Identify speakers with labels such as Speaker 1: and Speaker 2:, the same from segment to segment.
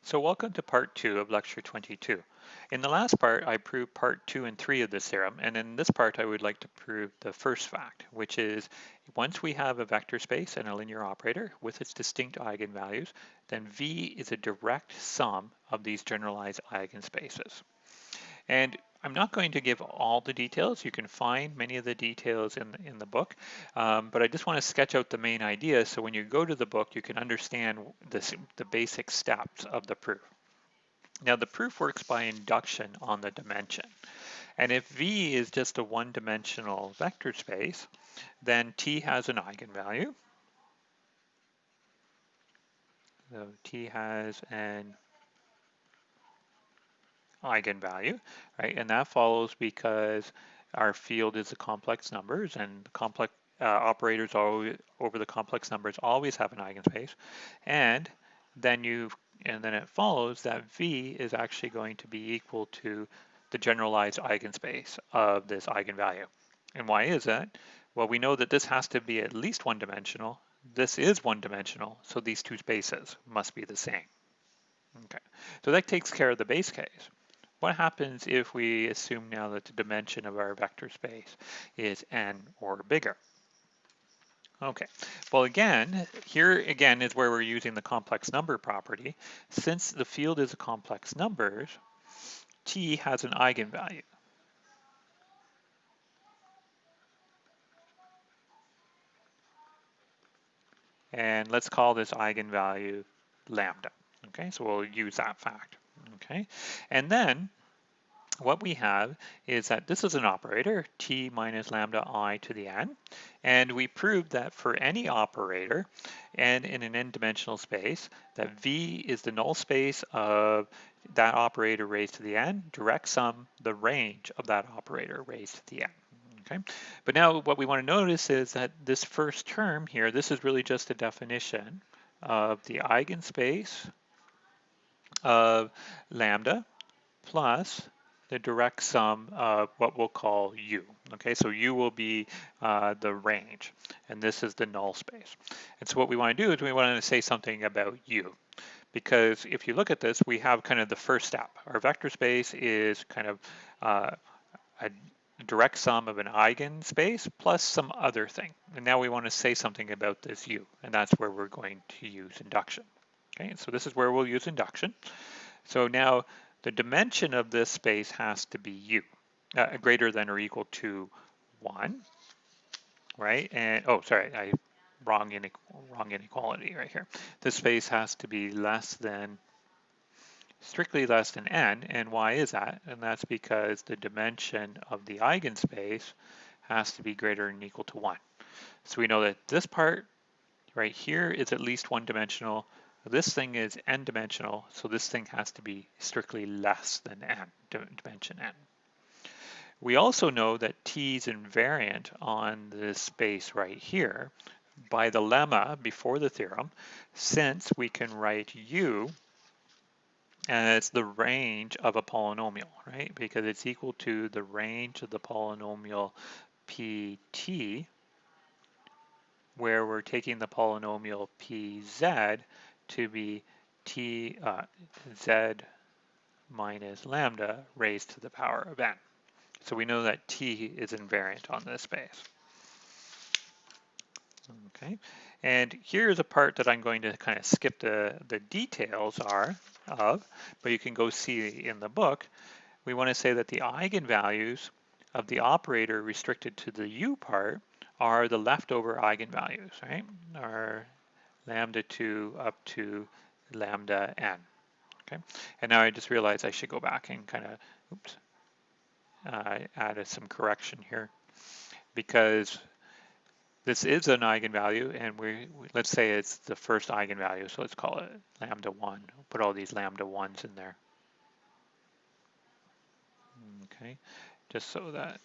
Speaker 1: So welcome to part 2 of lecture 22. In the last part, I proved part 2 and 3 of this theorem, and in this part, I would like to prove the first fact, which is once we have a vector space and a linear operator with its distinct eigenvalues, then V is a direct sum of these generalized eigenspaces. And I'm not going to give all the details. You can find many of the details in the book, but I just want to sketch out the main idea so when you go to the book, you can understand the basic steps of the proof. Now the proof works by induction on the dimension. And if V is just a one-dimensional vector space, then T has an eigenvalue. So T has an eigenvalue, right? And that follows because our field is the complex numbers, and the complex operators over the complex numbers always have an eigenspace. And then it follows that V is actually going to be equal to the generalized eigenspace of this eigenvalue. And why is that? Well, we know that this has to be at least one-dimensional. This is one-dimensional, so these two spaces must be the same. Okay, so that takes care of the base case. What happens if we assume now that the dimension of our vector space is n or bigger? Okay, well again, here again is where we're using the complex number property. Since the field is a complex numbers, T has an eigenvalue. And let's call this eigenvalue lambda. Okay, so we'll use that fact. Okay, and then what we have is that this is an operator, t minus lambda I to the n, and we proved that for any operator and in an n-dimensional space, that V is the null space of that operator raised to the n, direct sum the range of that operator raised to the n. Okay, but now what we want to notice is that this first term here, this is really just a definition of the eigenspace of lambda plus the direct sum of what we'll call U. Okay, so U will be the range, and this is the null space. And so what we want to do is we want to say something about U, because if you look at this, we have kind of the first step. Our vector space is kind of a direct sum of an eigenspace plus some other thing. And now we want to say something about this U, and that's where we're going to use induction. Okay, so this is where we'll use induction. So now the dimension of this space has to be U, greater than or equal to 1, right? And, oh, sorry, wrong inequality right here. This space has to be strictly less than n, and why is that? And that's because the dimension of the eigenspace has to be greater than or equal to 1. So we know that this part right here is at least one-dimensional. This thing is n-dimensional, so this thing has to be strictly less than n, dimension n. We also know that T is invariant on this space right here by the lemma before the theorem, since we can write U as the range of a polynomial, right? Because it's equal to the range of the polynomial Pt, where we're taking the polynomial Pz to be z minus lambda raised to the power of n. So we know that T is invariant on this space. Okay, and here's a part that I'm going to kind of skip the details of, but you can go see in the book. We want to say that the eigenvalues of the operator restricted to the U part are the leftover eigenvalues, right? Are lambda 2 up to lambda n. Okay, and now I just realized I should go back and kind of add some correction here, because this is an eigenvalue, and let's say it's the first eigenvalue, so let's call it lambda 1. We'll put all these lambda 1s in there. Okay, just so that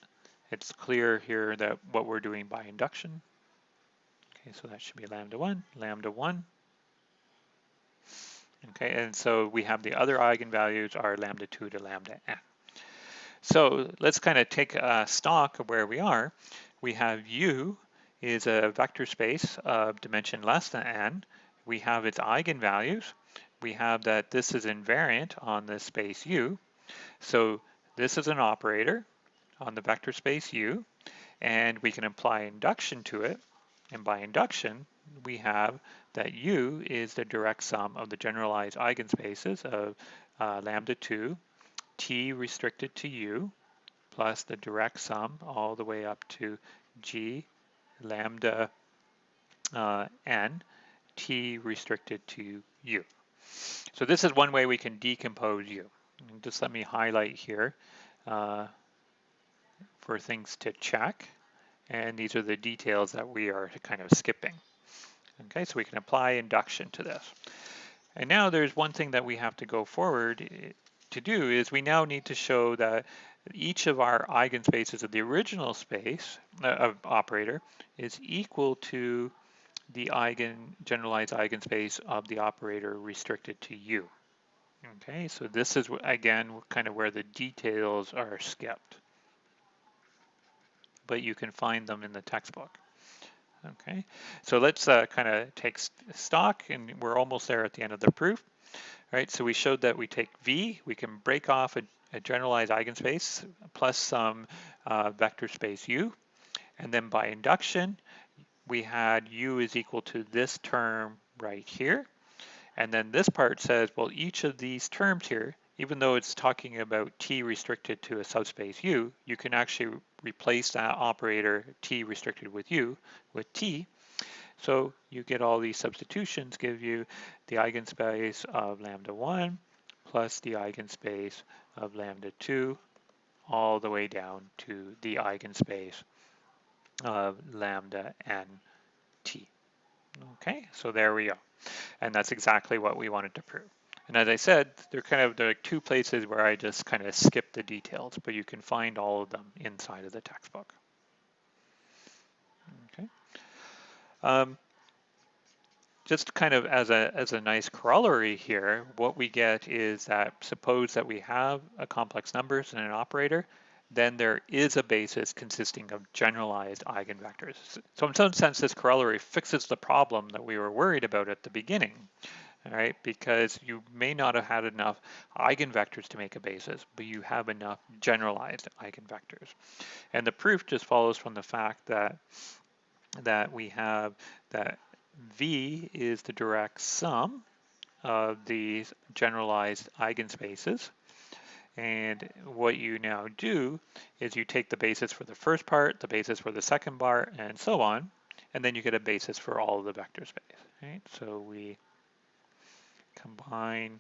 Speaker 1: it's clear here that what we're doing by induction. Okay, so that should be lambda 1, lambda 1. Okay, and so we have the other eigenvalues are lambda 2 to lambda n. So let's kind of take stock of where we are. We have U is a vector space of dimension less than n. We have its eigenvalues. we have that this is invariant on this space U. So this is an operator on the vector space U, and we can apply induction to it. And by induction, we have that U is the direct sum of the generalized eigenspaces of lambda 2, T restricted to U, plus the direct sum all the way up to G lambda n, T restricted to U. So this is one way we can decompose U. And just let me highlight here for things to check. And these are the details that we are kind of skipping. Okay, so we can apply induction to this. And now there's one thing that we have to go forward to do is we now need to show that each of our eigenspaces of the original space of operator is equal to the generalized eigenspace of the operator restricted to U. Okay, so this is again kind of where the details are skipped, but you can find them in the textbook. Okay, so let's kind of take stock, and we're almost there at the end of the proof. All right, so we showed that we take V, we can break off a generalized eigenspace plus some vector space U, and then by induction, we had U is equal to this term right here. And then this part says, well, each of these terms here, even though it's talking about T restricted to a subspace U, you can actually replace that operator T restricted with U with T. So you get all these substitutions give you the eigenspace of lambda 1 plus the eigenspace of lambda 2 all the way down to the eigenspace of lambda n T. Okay, so there we go. And that's exactly what we wanted to prove. And as I said, they're like two places where I just kind of skip the details, but you can find all of them inside of the textbook. Okay. Just kind of as a nice corollary here, what we get is that suppose that we have a complex numbers and an operator, then there is a basis consisting of generalized eigenvectors. So in some sense, this corollary fixes the problem that we were worried about at the beginning, all right? Because you may not have had enough eigenvectors to make a basis, but you have enough generalized eigenvectors. And the proof just follows from the fact that we have that V is the direct sum of these generalized eigenspaces. And what you now do is you take the basis for the first part, the basis for the second part, and so on, and then you get a basis for all of the vector space, right? So we combine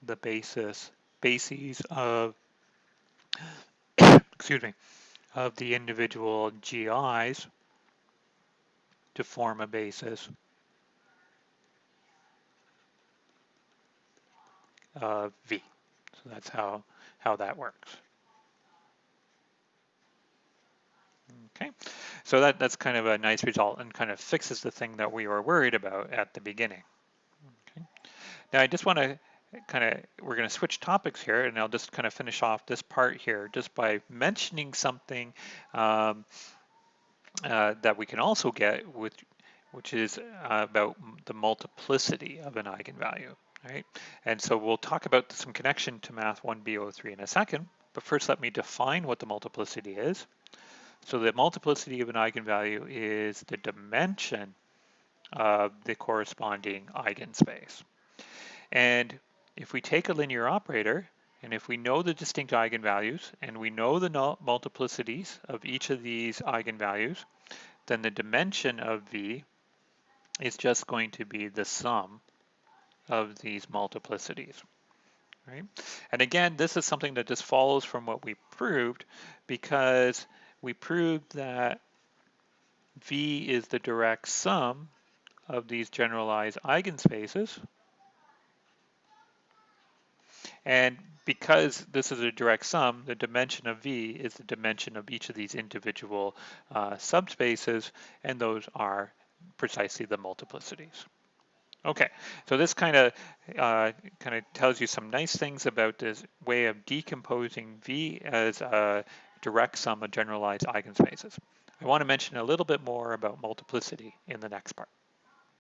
Speaker 1: the bases of, excuse me, of the individual GIs to form a basis of V. So that's how that works. Okay, so that's kind of a nice result and kind of fixes the thing that we were worried about at the beginning. Okay. Now I just want to we're going to switch topics here, and I'll just kind of finish off this part here just by mentioning something that we can also get, which is about the multiplicity of an eigenvalue. Right? And so we'll talk about some connection to Math 1B03 in a second, but first let me define what the multiplicity is. So the multiplicity of an eigenvalue is the dimension of the corresponding eigenspace. And if we take a linear operator, and if we know the distinct eigenvalues, and we know the multiplicities of each of these eigenvalues, then the dimension of V is just going to be the sum of these multiplicities, right? And again, this is something that just follows from what we proved, because we proved that V is the direct sum of these generalized eigenspaces. And because this is a direct sum, the dimension of V is the dimension of each of these individual subspaces, and those are precisely the multiplicities. Okay, so this kind of tells you some nice things about this way of decomposing V as a direct sum of generalized eigenspaces. I want to mention a little bit more about multiplicity in the next part.